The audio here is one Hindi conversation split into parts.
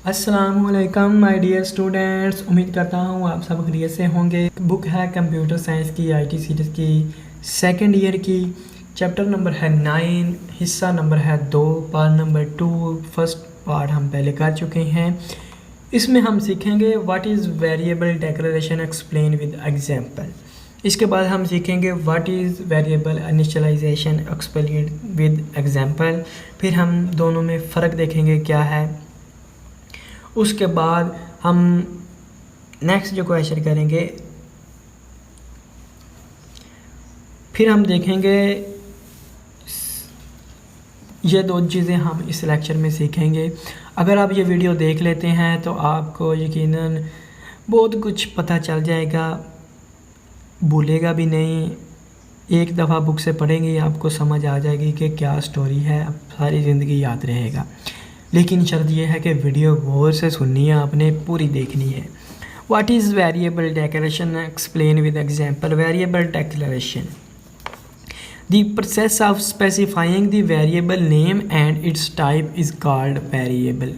अस्सलामुअलैकुम माय डियर स्टूडेंट्स, उम्मीद करता हूँ आप सब खैरियत से होंगे। बुक है कंप्यूटर साइंस की आईटी सीरीज़ की सेकंड ईयर की। चैप्टर नंबर है 9, हिस्सा नंबर है 2, पार्ट नंबर 2। फर्स्ट पार्ट हम पहले कर चुके हैं। इसमें हम सीखेंगे what is variable declaration explain with example. इसके बाद हम सीखेंगे what is variable initialization explain with example. फिर हम दोनों में फ़र्क देखेंगे क्या है। उसके बाद हम नेक्स्ट जो क्वेश्चन करेंगे, फिर हम देखेंगे ये दो चीज़ें हम इस लेक्चर में सीखेंगे। अगर आप ये वीडियो देख लेते हैं तो आपको यकीनन बहुत कुछ पता चल जाएगा, भूलेगा भी नहीं। एक दफ़ा बुक से पढ़ेंगे आपको समझ आ जाएगी कि क्या स्टोरी है, सारी ज़िंदगी याद रहेगा। लेकिन शर्त यह है कि वीडियो गौर से सुननी है, आपने पूरी देखनी है। What is variable declaration explain with example. Variable declaration the process of specifying the variable name and it's type is called variable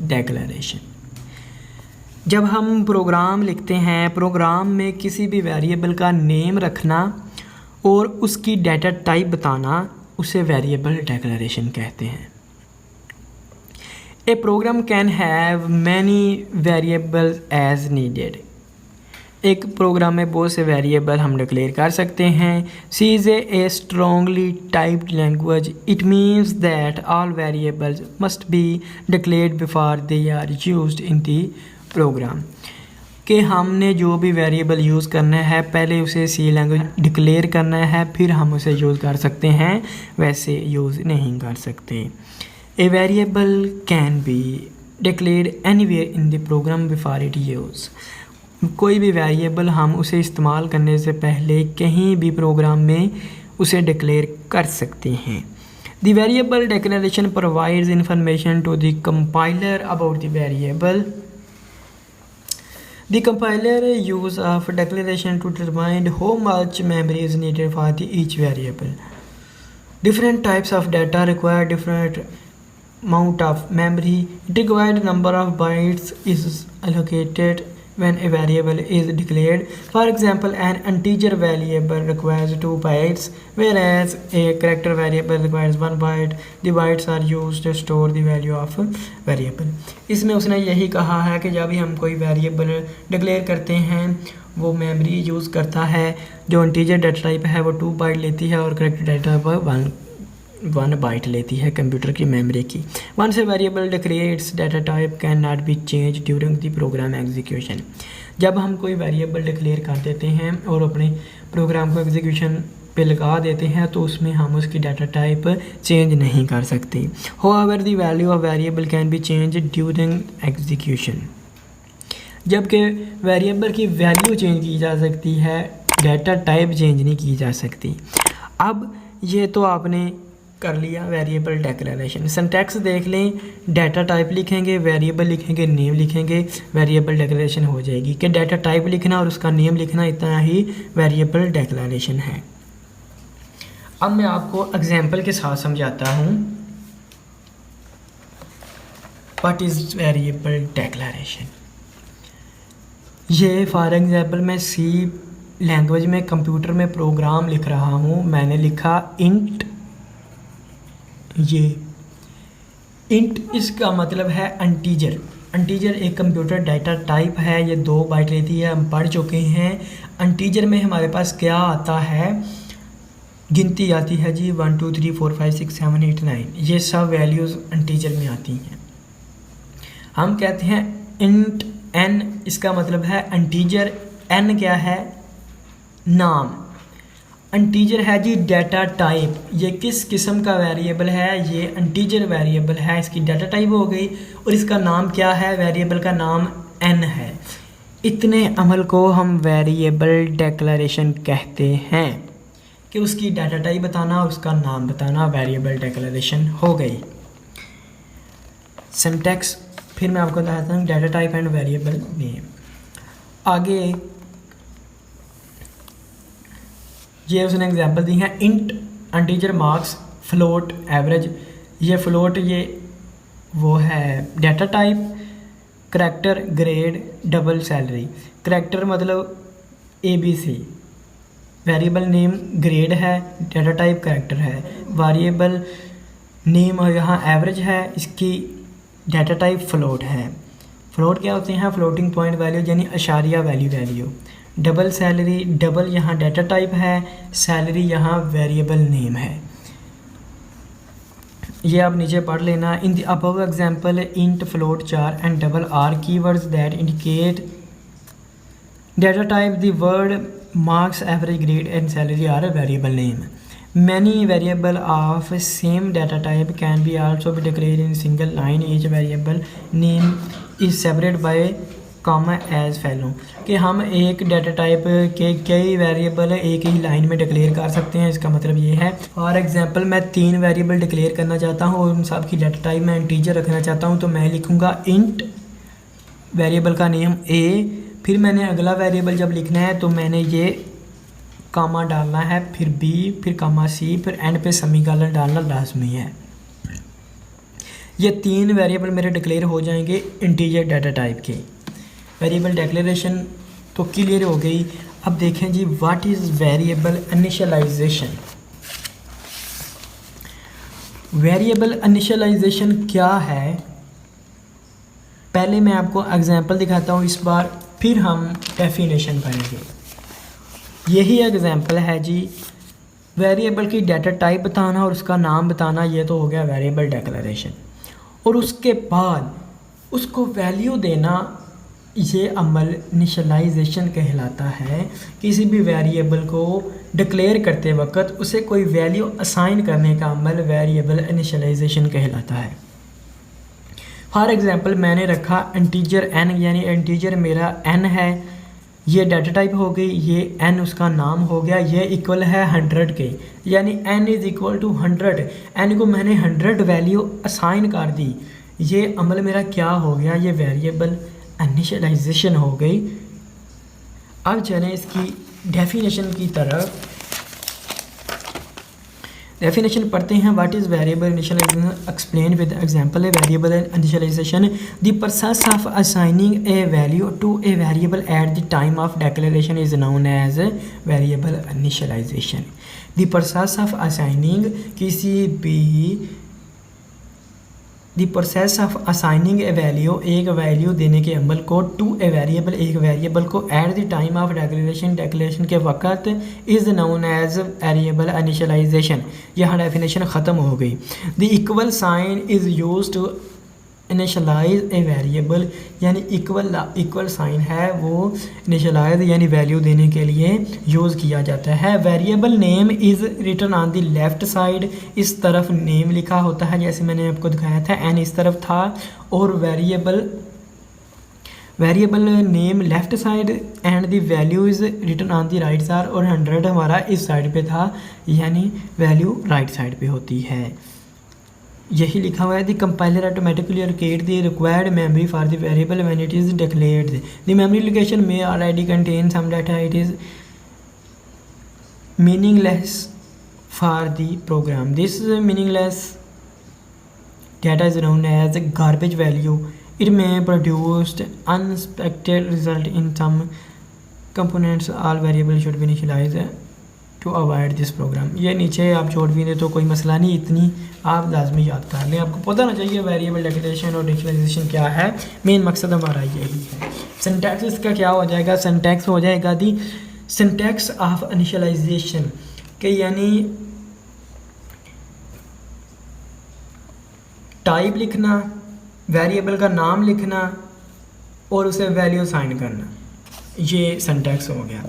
declaration. जब हम प्रोग्राम लिखते हैं, प्रोग्राम में किसी भी वेरिएबल का नेम रखना और उसकी डाटा टाइप बताना, उसे वेरिएबल डिक्लेरेशन कहते हैं। A program can have many variables as needed. एक प्रोग्राम में बहुत से वेरिएबल हम डिक्लेयर कर सकते हैं। C is a strongly typed language. It means that all variables must be declared before they are used in the program. कि हमने जो भी वेरिएबल यूज़ करना है पहले उसे C लैंग्वेज डिक्लेयर करना है, फिर हम उसे यूज़ कर सकते हैं, वैसे यूज़ नहीं कर सकते। A variable can be declared anywhere in the program before it use. कोई भी वेरिएबल हम उसे इस्तेमाल करने से पहले कहीं भी प्रोग्राम में उसे डिक्लेयर कर सकते हैं। The variable declaration provides information to the compiler about the variable. The compiler use of declaration to determine how much memory is needed for each variable. Different types of data require different amount of memory. The required number of bytes is allocated when a variable is declared. For example, an integer variable requires 2 bytes, whereas a character variable requires 1 byte. The bytes are used to store the value of variable. इसमें उसने यही कहा है कि जब भी हम कोई वेरिएबल डिक्लेयर करते हैं वो मेमोरी यूज़ करता है। जो इंटीजर डाटा टाइप है वो 2 बाइट लेती है और करेक्टर डाटा टाइप 1 बाइट लेती है कंप्यूटर की मेमोरी की। Once a variable declares data type cannot be changed during the program execution. जब हम कोई वेरिएबल डिक्लेयर कर देते हैं और अपने प्रोग्राम को एग्जीक्यूशन पे लगा देते हैं तो उसमें हम उसकी डाटा टाइप चेंज नहीं कर सकते। However, the value of variable can be changed during execution. जबकि वेरिएबल की वैल्यू चेंज की जा सकती है, डाटा टाइप चेंज नहीं की जा सकती। अब ये तो आपने कर लिया वेरिएबल डिक्लेरेशन। सिंटैक्स देख लें, डाटा टाइप लिखेंगे, वेरिएबल लिखेंगे, नेम लिखेंगे, वेरिएबल डिक्लेरेशन हो जाएगी। कि डाटा टाइप लिखना और उसका नेम लिखना, इतना ही वेरिएबल डिक्लेरेशन है। अब मैं आपको एग्जांपल के साथ समझाता हूँ व्हाट इज़ वेरिएबल डिक्लेरेशन। ये फॉर एग्जांपल मैं सी लैंग्वेज में कंप्यूटर में प्रोग्राम लिख रहा हूँ। मैंने लिखा इंट। ये इंट इसका मतलब है इंटीजर। इंटीजर एक कंप्यूटर डाटा टाइप है, ये 2 बाइट लेती है, हम पढ़ चुके हैं। इंटीजर में हमारे पास क्या आता है, गिनती आती है जी 1 2 3 4 5 6 7 8 9, ये सब वैल्यूज़ इंटीजर में आती हैं। हम कहते हैं इंट एन, इसका मतलब है इंटीजर। एन क्या है, नाम। इंटीजर है जी डाटा टाइप। ये किस किस्म का वेरिएबल है, ये इंटीजर वेरिएबल है, इसकी डाटा टाइप हो गई। और इसका नाम क्या है, वेरिएबल का नाम एन है। इतने अमल को हम वेरिएबल डिक्लेरेशन कहते हैं कि उसकी डाटा टाइप बताना, उसका नाम बताना, वेरिएबल डिक्लेरेशन हो गई। सिंटैक्स फिर मैं आपको बताता हूँ, data type and variable name. आगे ये उसने एग्जांपल दी है। Int integer marks float average. ये फ्लोट ये वो है data type, character, grade, double salary. Character मतलब ABC, वेरिएबल नेम ग्रेड है, डाटा टाइप करैक्टर है, वेरिएबल नेम यहाँ एवरेज है, इसकी डाटा टाइप फ्लोट है। फ्लोट क्या होते हैं? फ्लोटिंग पॉइंट वैल्यू यानी अशारिया वैल्यू। डबल सैलरी, डबल यहाँ डाटा टाइप है, सैलरी यहाँ वेरिएबल नेम है। ये आप नीचे पढ़ लेना। In the above example int, float, char and double are keywords that indicate data type the word marks, average, grade and salary are a variable name. Many variable of same data type can be also be declared in single line. Each variable name is separated by comma as follow, कि हम एक डाटा टाइप के कई वेरिएबल एक ही लाइन में डिक्लेयर कर सकते हैं। इसका मतलब ये है, फॉर एग्जांपल मैं 3 वेरिएबल डिक्लेयर करना चाहता हूँ और उन सब की डाटा टाइप मैं इंटीजर रखना चाहता हूँ, तो मैं लिखूँगा इंट, वेरिएबल का नेम a, फिर मैंने अगला वेरिएबल जब लिखना है तो मैंने ये कामा डालना है, फिर B, फिर कामा C, फिर एंड पे सेमीकोलन डालना लाजमी है। ये 3 वेरिएबल मेरे डिक्लेयर हो जाएंगे इंटीजर डाटा टाइप के। वेरिएबल डिक्लेरेशन तो क्लियर हो गई। अब देखें जी, what is variable initialization. Variable initialization क्या है, पहले मैं आपको एग्जांपल दिखाता हूँ इस बार, फिर हम डेफिनेशन पढ़ेंगे। यही एग्जांपल है जी, वेरिएबल की डाटा टाइप बताना और उसका नाम बताना, ये तो हो गया वेरिएबल डिक्लेरेशन। और उसके बाद उसको वैल्यू देना, ये अमल इनिशियलाइजेशन कहलाता है। किसी भी वेरिएबल को डिक्लेयर करते वक्त उसे कोई वैल्यू असाइन करने का अमल वेरिएबल इनिशियलाइजेशन कहलाता है। फॉर एग्जांपल मैंने रखा इंटीजर n, यानी इंटीजर मेरा n है, ये डाटा टाइप हो गई, ये n उसका नाम हो गया, ये इक्वल है 100 के, यानी n is equal to 100। n को मैंने 100 वैल्यू असाइन कर दी। ये अमल मेरा क्या हो गया? ये वेरिएबल इनिशियलाइजेशन हो गई। अब चलें इसकी डेफिनेशन की तरफ। डेफिनेशन पढ़ते हैं। What is variable initialization explain with example. Variable initialization the process of assigning a value to a variable at the time of declaration is known as variable initialization. The process of assigning किसी भी the process of assigning a value, एक वैल्यू देने के अमल को, टू ए वेरिएबल, एक वेरिएबल को, at the time of declaration, declaration के वक़्त, is known as variable initialization. यहाँ डेफिनेशन ख़त्म हो गई। The equal sign is use to initialize a variable, यानी इक्वल साइन है वो इनिशियलाइज यानी वैल्यू देने के लिए यूज़ किया जाता है। Variable name is written on the left side, इस तरफ नेम लिखा होता है, जैसे मैंने आपको दिखाया था एन इस तरफ था, और variable name left side and the value is written on the right side, और 100 हमारा इस साइड पे था, यानी वैल्यू राइट साइड पे होती है। यही लिखा हुआ है। The compiler automatically allocate the required memory for the variable when it is declared. The memory location may already contain some data, it is meaningless for the program. This meaningless data is known as garbage value. It may produce unexpected result in some components. All variables should be initialized to avoid this program. ये नीचे आप छोड़ भी दें तो कोई मसला नहीं, इतनी आप लाजमी याद कर लें। आपको पता ना चाहिए वेरिएबल डिक्लेरेशन और इनिशियलाइजेशन क्या है, मेन मकसद हमारा यही है। सिंटैक्स इसका क्या हो जाएगा? सिंटैक्स हो जाएगा दी सिंटैक्स ऑफ इनिशियलाइजेशन के, यानी टाइप लिखना, वेरिएबल का नाम लिखना और उसे वैल्यू असाइन करना, ये सिंटैक्स हो गया।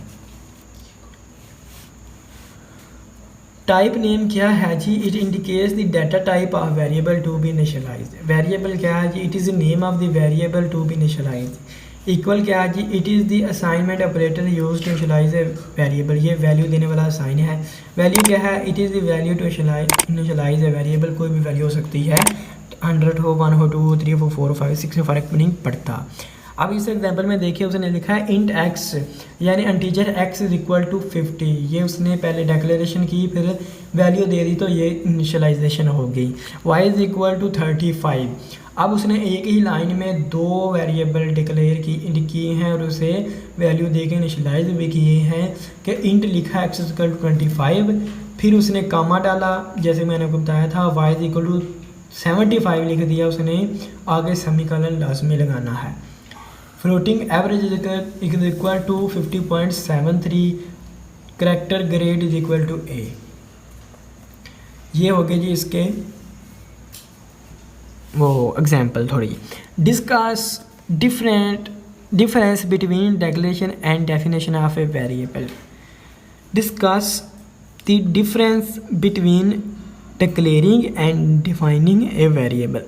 टाइप नेम क्या है जी? It indicates the data type of variable to be initialized. Variable क्या है जी? It is the name of the variable to be initialized. Equal क्या है जी? It is the assignment operator use to initialize a variable. ये वैल्यू देने वाला असाइन है। वैल्यू क्या है? It is the value to initialize a variable. कोई भी वैल्यू हो सकती है, 100 हो, 1 हो, 2 हो, 3 हो, 4 हो, 5 6 में फ़र्क नहीं पड़ता। अब इस एग्जांपल में देखिए, उसने लिखा है इंट एक्स, यानी integer x is equal to 50। ये उसने पहले डिक्लेरेशन की, फिर वैल्यू दे दी, तो ये इनिशियलाइजेशन हो गई। Y is equal to 35। अब उसने एक ही लाइन में दो वेरिएबल डिक्लेयर किए हैं और उसे वैल्यू दे के इनिशियलाइज भी किए हैं कि इंट लिखा है x=25, फिर उसने कामा डाला जैसे मैंने आपको बताया था, y=75 लिख दिया उसने, आगे सेमीकोलन लाजमी लगाना है। Floating average is equal to 50.73, character grade is equal to a। ये हो गए जी इसके वो एग्जाम्पल। थोड़ी discuss difference between declaration and definition of a variable. Discuss the difference between declaring and defining a variable.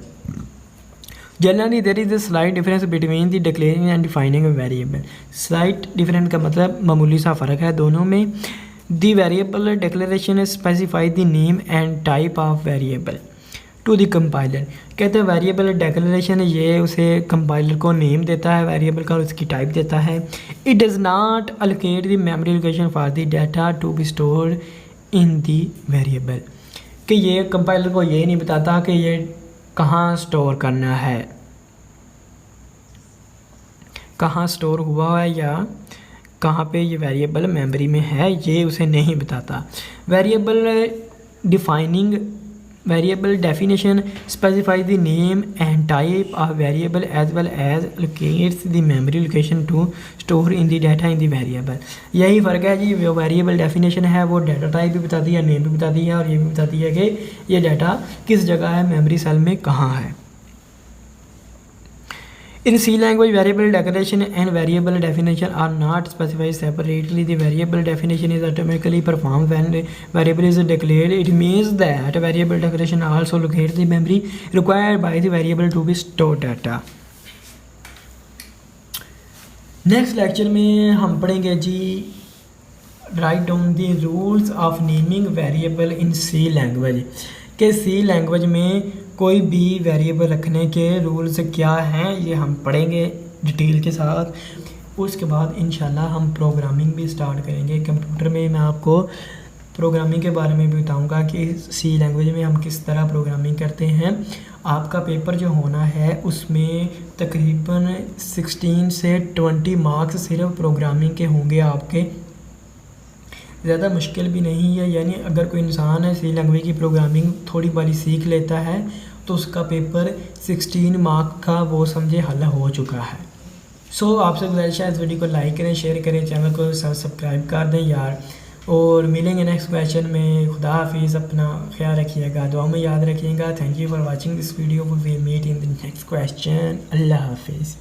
Generally there is a slight difference between the declaring and defining a variable. Slight difference का मतलब मामूली सा फ़र्क है दोनों में। The variable declaration specify the name and type of variable to the compiler. कहते हैं वेरिएबल डिक्लेरेशन ये उसे कंपाइलर को नेम देता है वेरिएबल का और उसकी टाइप देता है। It does not allocate the memory location for the data to be store in the variable. कि ये कंपाइलर को ये नहीं बताता कि ये कहाँ स्टोर करना है, कहाँ स्टोर हुआ है या कहाँ पे ये वेरिएबल मेमोरी में है, ये उसे नहीं बताता। Variable definition specify the name and type of variable as well as locates the memory location to store in the data in the variable. यही फ़र्क है जी, जो वेरिएबल डेफिनेशन है वो डाटा टाइप भी बताती है, नेम भी बताती है और ये भी बताती है कि ये डाटा किस जगह है, मेमोरी सेल में कहाँ है। In C language, variable declaration and variable definition are not specified separately. The variable definition is automatically performed when the variable is declared. It means that variable declaration also locates the memory required by the variable to be stored data. Next lecture में हम पढ़ेंगे जी write down the rules of naming variable in C language। कि C लैंग्वेज में कोई भी वेरिएबल रखने के रूल्स क्या हैं ये हम पढ़ेंगे डिटेल के साथ। उसके बाद इंशाल्लाह हम प्रोग्रामिंग भी स्टार्ट करेंगे कंप्यूटर में। मैं आपको प्रोग्रामिंग के बारे में भी बताऊंगा कि सी लैंग्वेज में हम किस तरह प्रोग्रामिंग करते हैं। आपका पेपर जो होना है उसमें तकरीबन 16 से 20 मार्क्स सिर्फ प्रोग्रामिंग के होंगे आपके, ज़्यादा मुश्किल भी नहीं है। यानी अगर कोई इंसान है सी लैंग्वेज की प्रोग्रामिंग थोड़ी बारी सीख लेता है तो उसका पेपर 16 मार्क का वो समझे हल हो चुका है। सो आपसे गुजारिश है इस वीडियो को लाइक करें, शेयर करें, चैनल को सब्सक्राइब कर दें यार। और मिलेंगे नेक्स्ट क्वेश्चन में। खुदा हाफिज़, अपना ख्याल रखिएगा, दुआ में याद रखिएगा। Thank you for watching this video. We will meet in the next question. अल्लाह हाफिज़।